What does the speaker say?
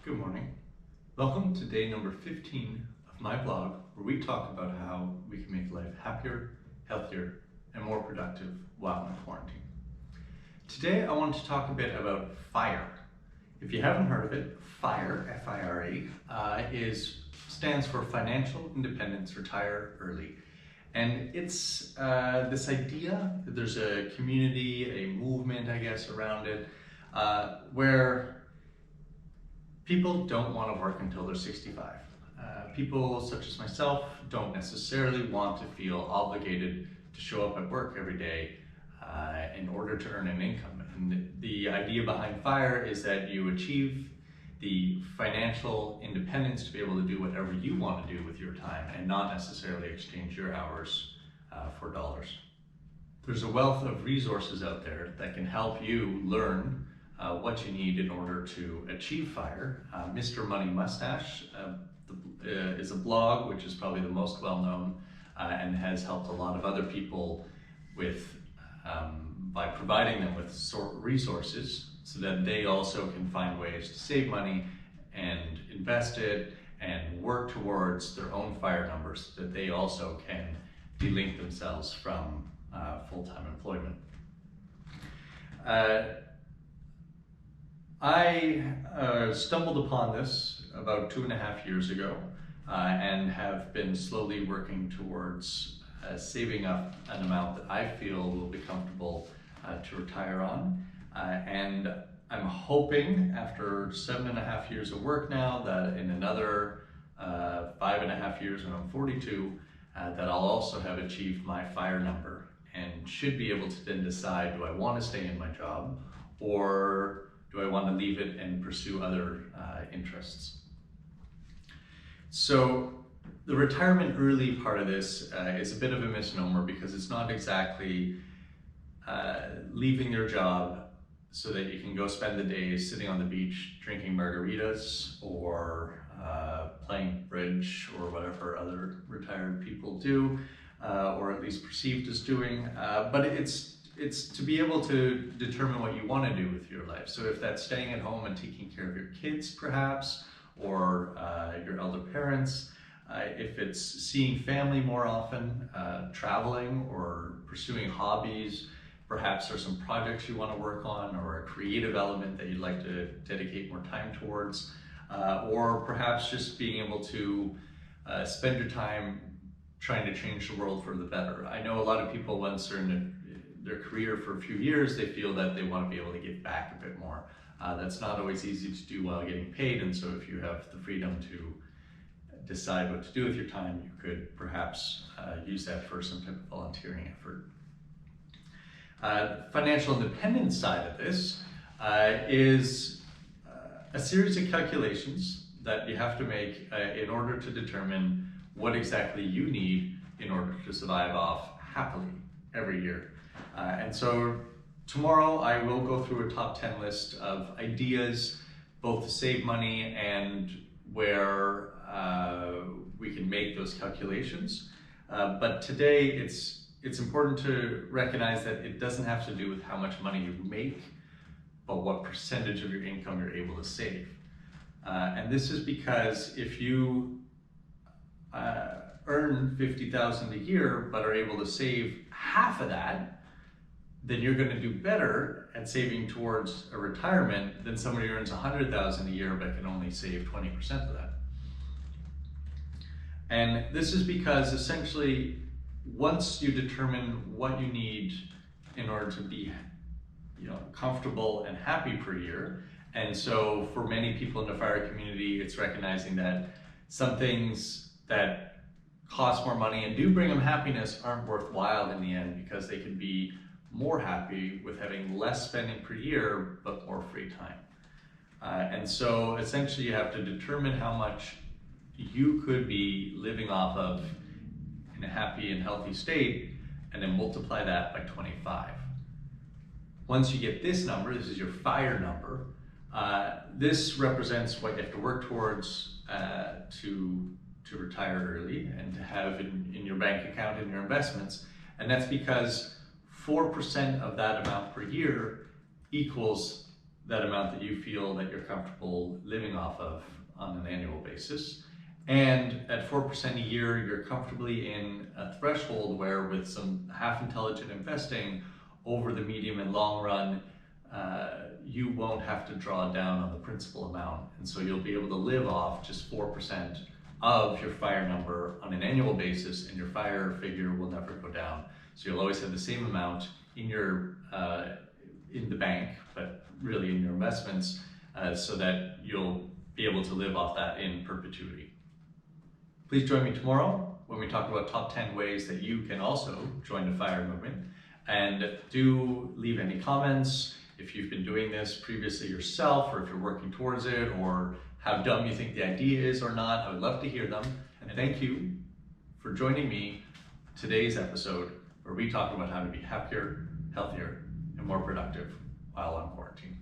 Good morning. Welcome to day number 15 of my blog, where we talk about how we can make life happier, healthier, and more productive while in quarantine. Today I want to talk a bit about FIRE. If you haven't heard of it, FIRE, F-I-R-E, stands for Financial Independence Retire Early. And it's this idea that there's a community, a movement, I guess, around it, where people don't want to work until they're 65. People such as myself don't necessarily want to feel obligated to show up at work every day in order to earn an income. And the idea behind FIRE is that you achieve the financial independence to be able to do whatever you want to do with your time and not necessarily exchange your hours for dollars. There's a wealth of resources out there that can help you learn what you need in order to achieve FIRE. Mr. Money Mustache is a blog which is probably the most well-known and has helped a lot of other people with by providing them with resources so that they also can find ways to save money and invest it and work towards their own FIRE numbers so that they also can delink themselves from full-time employment. I stumbled upon this about 2.5 years ago and have been slowly working towards saving up an amount that I feel will be comfortable to retire on. And I'm hoping after 7.5 years of work now that in another 5.5 years when I'm 42, that I'll also have achieved my FIRE number and should be able to then decide, do I want to stay in my job or do I want to leave it and pursue other interests? So the retirement early part of this is a bit of a misnomer because it's not exactly leaving your job so that you can go spend the day sitting on the beach drinking margaritas or playing bridge or whatever other retired people do, or at least perceived as doing, but it's to be able to determine what you want to do with your life. So if that's staying at home and taking care of your kids perhaps, or your elder parents, if it's seeing family more often, traveling or pursuing hobbies, perhaps there's some projects you want to work on or a creative element that you'd like to dedicate more time towards, or perhaps just being able to spend your time trying to change the world for the better. I know a lot of people, once they're in their career for a few years, they feel that they want to be able to give back a bit more. That's not always easy to do while getting paid, and so if you have the freedom to decide what to do with your time, you could perhaps use that for some type of volunteering effort. Financial independence side of this is a series of calculations that you have to make in order to determine what exactly you need in order to survive off happily every year. And so tomorrow I will go through a top 10 list of ideas, both to save money and where we can make those calculations. But today it's important to recognize that it doesn't have to do with how much money you make, but what percentage of your income you're able to save. And this is because if you earn $50,000 a year but are able to save half of that, then you're going to do better at saving towards a retirement than somebody who earns $100,000 a year but can only save 20% of that. And this is because essentially once you determine what you need in order to be comfortable and happy per year, and so for many people in the FIRE community, it's recognizing that some things that cost more money and do bring them happiness aren't worthwhile in the end because they can be more happy with having less spending per year but more free time. And so essentially you have to determine how much you could be living off of in a happy and healthy state and then multiply that by 25. Once you get this number, this is your FIRE number, this represents what you have to work towards to retire early and to have in your bank account and your investments. And that's because 4% of that amount per year equals that amount that you feel that you're comfortable living off of on an annual basis. And at 4% a year, you're comfortably in a threshold where with some half-intelligent investing over the medium and long run, you won't have to draw down on the principal amount. And so you'll be able to live off just 4% of your FIRE number on an annual basis, and your FIRE figure will never go down. So you'll always have the same amount in your in the bank, but really in your investments, so that you'll be able to live off that in perpetuity. Please join me tomorrow when we talk about top 10 ways that you can also join the FIRE movement. And do leave any comments if you've been doing this previously yourself, or if you're working towards it, or how dumb you think the idea is or not. I would love to hear them. And thank you for joining me today's episode, where we talk about how to be happier, healthier, and more productive while on quarantine.